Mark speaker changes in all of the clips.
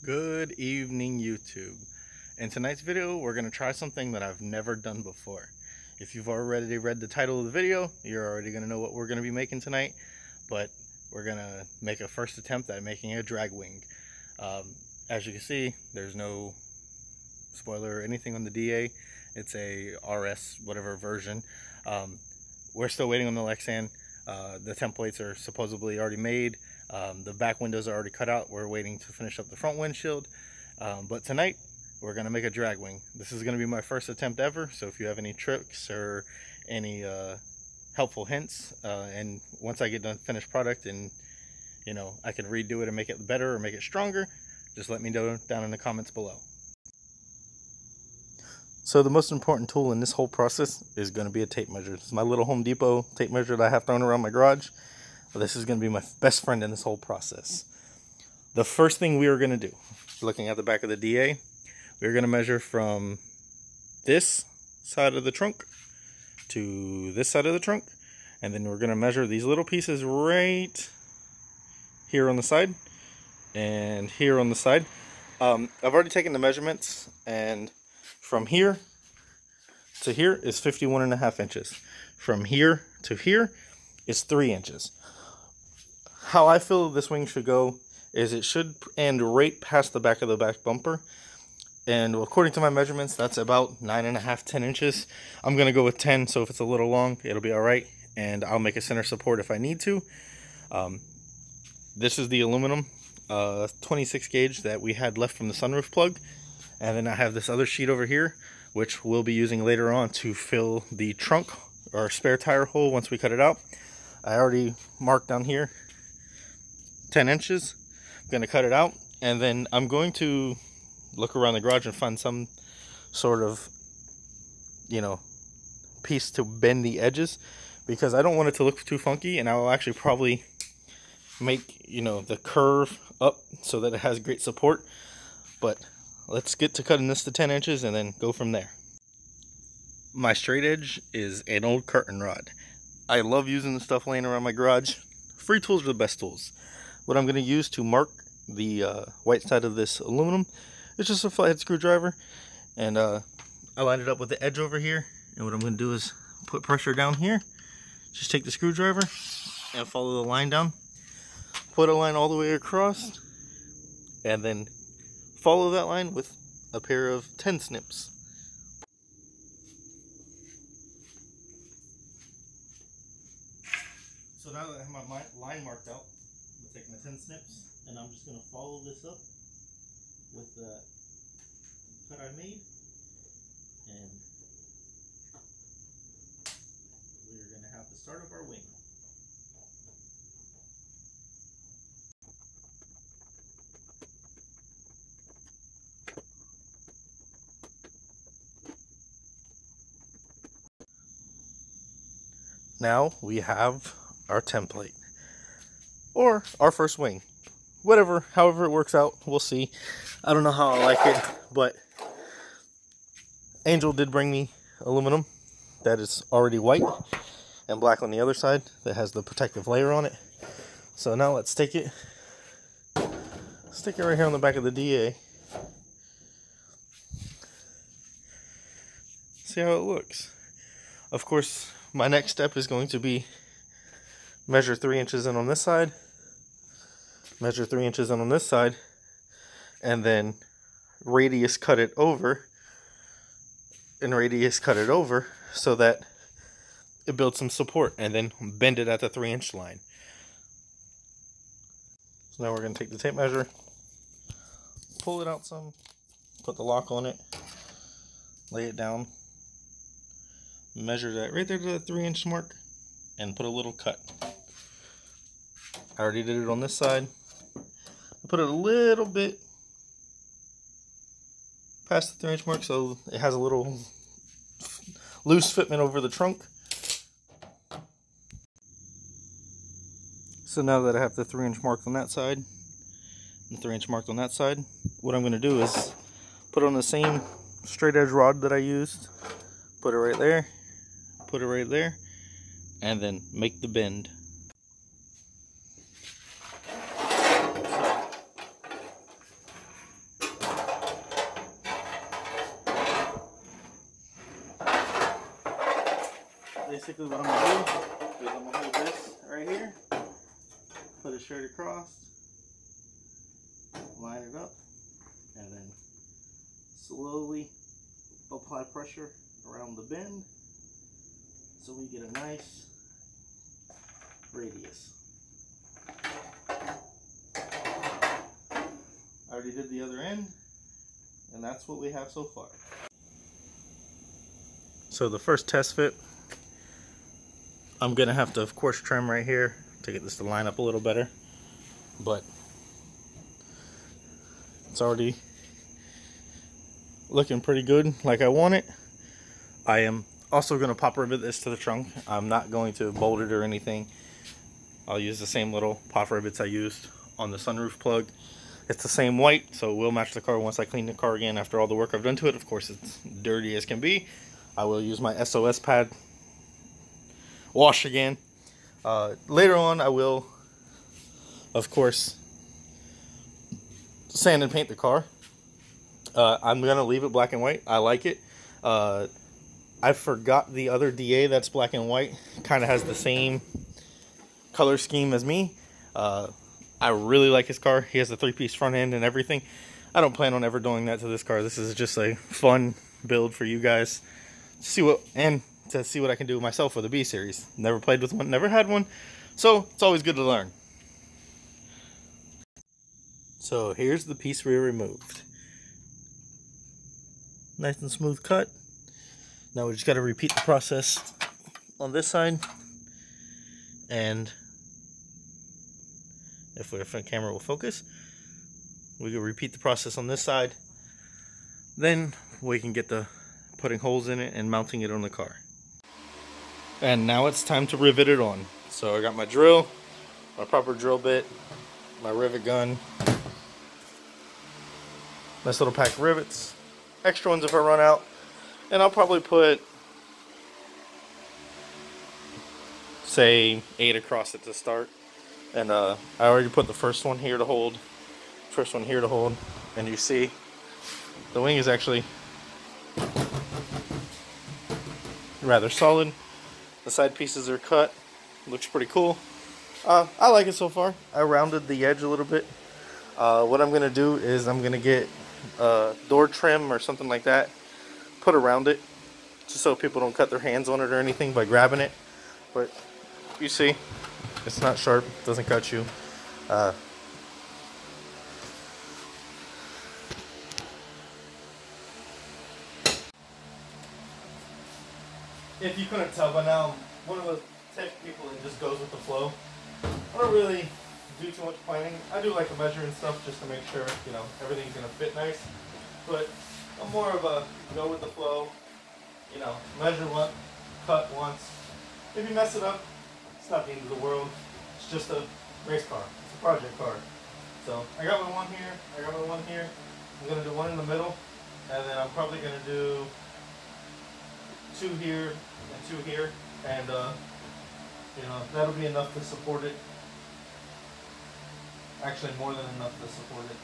Speaker 1: Good evening, YouTube. In tonight's video, we're going to try something that I've never done before. If you've already read the title of the video, you're already going to know what we're going to be making tonight. But we're going to make a first attempt at making a drag wing. As you can see, there's no spoiler or anything on the DA. It's a RS whatever version. We're still waiting on the Lexan. The templates are supposedly already made. The back windows are already cut out. We're waiting to finish up the front windshield. But tonight we're going to make a drag wing. This is going to be my first attempt ever, so if you have any tricks or any helpful hints, and once I get done finished product and I can redo it and make it better or make it stronger, just let me know down in the comments below. So the most important tool in this whole process is going to be a tape measure. This is my little Home Depot tape measure that I have thrown around my garage. This is going to be my best friend in this whole process. The first thing we are going to do, looking at the back of the DA, we're going to measure from this side of the trunk to this side of the trunk. And then we're going to measure these little pieces right here on the side and here on the side. I've already taken the measurements, and from here to here is 51.5 inches. From here to here is 3 inches. How I feel this wing should go is it should end right past the back of the back bumper. And according to my measurements, that's about 9.5, 10 inches. I'm going to go with 10, so if it's a little long, it'll be all right. And I'll make a center support if I need to. This is the aluminum 26 gauge that we had left from the sunroof plug. And then I have this other sheet over here, which we'll be using later on to fill the trunk or spare tire hole once we cut it out. I already marked down here 10 inches. I'm going to cut it out, and then I'm going to look around the garage and find some sort of, piece to bend the edges, because I don't want it to look too funky, and I will actually probably make, the curve up so that it has great support. But let's get to cutting this to 10 inches and then go from there. My straight edge is an old curtain rod. I love using the stuff laying around my garage. Free tools are the best tools. What I'm going to use to mark the white side of this aluminum is just a flathead screwdriver. And I lined it up with the edge over here. And what I'm going to do is put pressure down here. Just take the screwdriver and follow the line down. Put a line all the way across. And then follow that line with a pair of 10 snips. So now that I have my line marked out, I'm going to take my 10 snips, and I'm just going to follow this up with the cut I made, and we're going to have the start of our wing. Now we have our template, or our first wing, however it works out. We'll see. I don't know how I like it, but Angel did bring me aluminum that is already white and black on the other side that has the protective layer on it. So now let's stick it right here on the back of the DA. See how it looks. Of course, my next step is going to be measure 3 inches in on this side, measure 3 inches in on this side, and then radius cut it over, so that it builds some support, and then bend it at the 3-inch line. So now we're going to take the tape measure, pull it out some, put the lock on it, lay it down, measure that right there to the 3-inch mark, and put a little cut. I already did it on this side. I put it a little bit past the 3-inch mark so it has a little loose fitment over the trunk. So now that I have the 3-inch mark on that side and the 3-inch mark on that side, what I'm going to do is put on the same straight edge rod that I used, put it right there, put it right there, and then make the bend. basically what I'm gonna do is I'm gonna hold this right here, put it straight across, line it up, and then slowly apply pressure around the bend so we get a nice radius. I already did the other end, and that's what we have so far. So the first test fit, I'm gonna have to of course trim right here to get this to line up a little better, but it's already looking pretty good like I want it. I am also gonna pop rivet this to the trunk. I'm not going to bolt it or anything. I'll use the same little pop rivets I used on the sunroof plug. It's the same white, so it will match the car once I clean the car again after all the work I've done to it. Of course, it's dirty as can be. I will use my SOS pad wash again. Later on, I will, of course, sand and paint the car. I'm going to leave it black and white. I like it. I forgot the other DA that's black and white. Kind of has the same color scheme as me. I really like his car. He has a 3-piece front end and everything. I don't plan on ever doing that to this car. This is just a fun build for you guys. To see what I can do myself with a B series. Never played with one, never had one. So it's always good to learn. So here's the piece we removed. Nice and smooth cut. Now we just got to repeat the process on this side. And if the front camera will focus, we can repeat the process on this side. Then we can get to putting holes in it and mounting it on the car. And now it's time to rivet it on. So I got my drill, my proper drill bit, my rivet gun, nice little pack of rivets, extra ones if I run out, and I'll probably put, say, 8 across it to start. And I already put the first one here to hold, and you see the wing is actually rather solid. The side pieces are cut. Looks pretty cool. I like it so far. I rounded the edge a little bit. What I'm gonna do is I'm gonna get door trim or something like that, put around it, just so people don't cut their hands on it or anything by grabbing it. But you see, it's not sharp, doesn't cut you. If you couldn't tell by now, one of the type of people that just goes with the flow. I don't really do too much planning. I do like to measure and stuff just to make sure, you know, everything's gonna fit nice. But I'm more of a go with the flow, you know, measure what, cut once. If you mess it up, it's not the end of the world. It's just a race car. It's a project car. So I got my one here, I got my one here. I'm gonna do one in the middle, and then I'm probably gonna do 2 here and 2 here, and you know, that'll be enough to support it. Actually, more than enough to support it.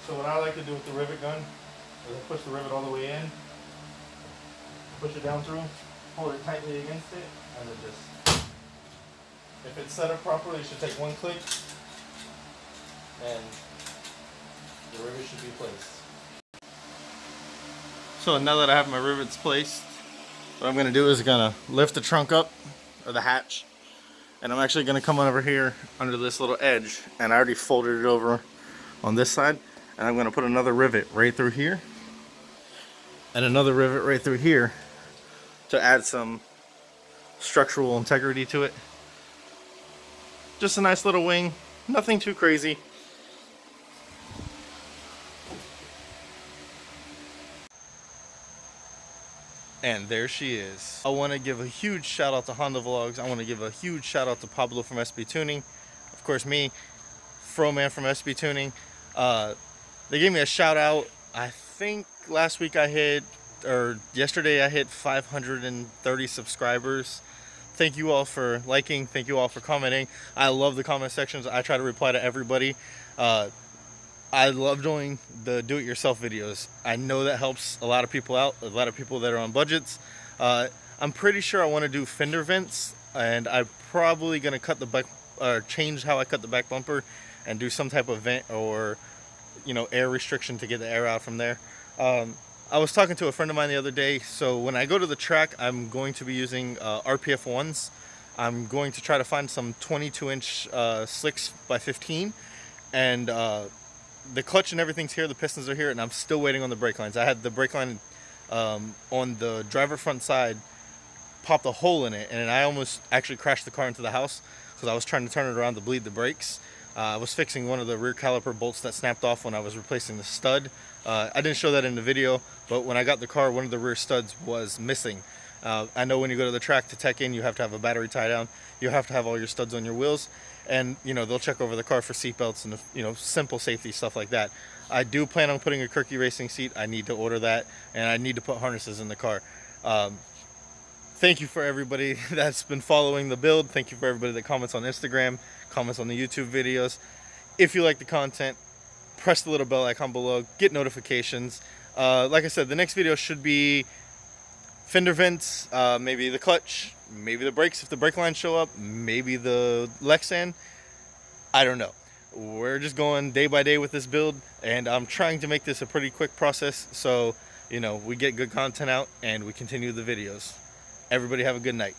Speaker 1: So what I like to do with the rivet gun is I push the rivet all the way in, push it down through, hold it tightly against it, and then just, if it's set up properly, it should take 1 click, and the rivet should be placed. So now that I have my rivets placed, what I'm going to do is going to lift the trunk up, or the hatch, and I'm actually going to come on over here under this little edge, and I already folded it over on this side, and I'm going to put another rivet right through here, and another rivet right through here to add some structural integrity to it. Just a nice little wing, nothing too crazy. And there she is. I want to give a huge shout out to Honda Vlogs. I want to give a huge shout out to Pablo from SB Tuning. Of course, me, Froman from SB Tuning. They gave me a shout out. I think last week I hit, or yesterday I hit 530 subscribers. Thank you all for liking. Thank you all for commenting. I love the comment sections. I try to reply to everybody. I love doing the do-it-yourself videos. I know that helps a lot of people out, a lot of people that are on budgets. I'm pretty sure I want to do fender vents, and I'm probably going to cut the back, change how I cut the back bumper, and do some type of vent or, you know, air restriction to get the air out from there. I was talking to a friend of mine the other day. So when I go to the track, I'm going to be using RPF 1s. I'm going to try to find some 22-inch slicks by 15, and the clutch and everything's here, the pistons are here, and I'm still waiting on the brake lines. I had the brake line on the driver front side, popped a hole in it, and I almost actually crashed the car into the house because I was trying to turn it around to bleed the brakes. I was fixing one of the rear caliper bolts that snapped off when I was replacing the stud. I didn't show that in the video, but when I got the car, one of the rear studs was missing. I know when you go to the track to tech in, you have to have a battery tie down. You have to have all your studs on your wheels, and you know they'll check over the car for seat belts and, you know, simple safety stuff like that. I do plan on putting a Kirky racing seat. I need to order that, and I need to put harnesses in the car. Thank you for everybody that's been following the build. Thank you for everybody that comments on Instagram, comments on the YouTube videos. If you like the content, press the little bell icon below, get notifications. Like I said, the next video should be fender vents, maybe the clutch, maybe the brakes if the brake lines show up, maybe the Lexan. I don't know. We're just going day by day with this build, and I'm trying to make this a pretty quick process so, you know, we get good content out and we continue the videos. Everybody have a good night.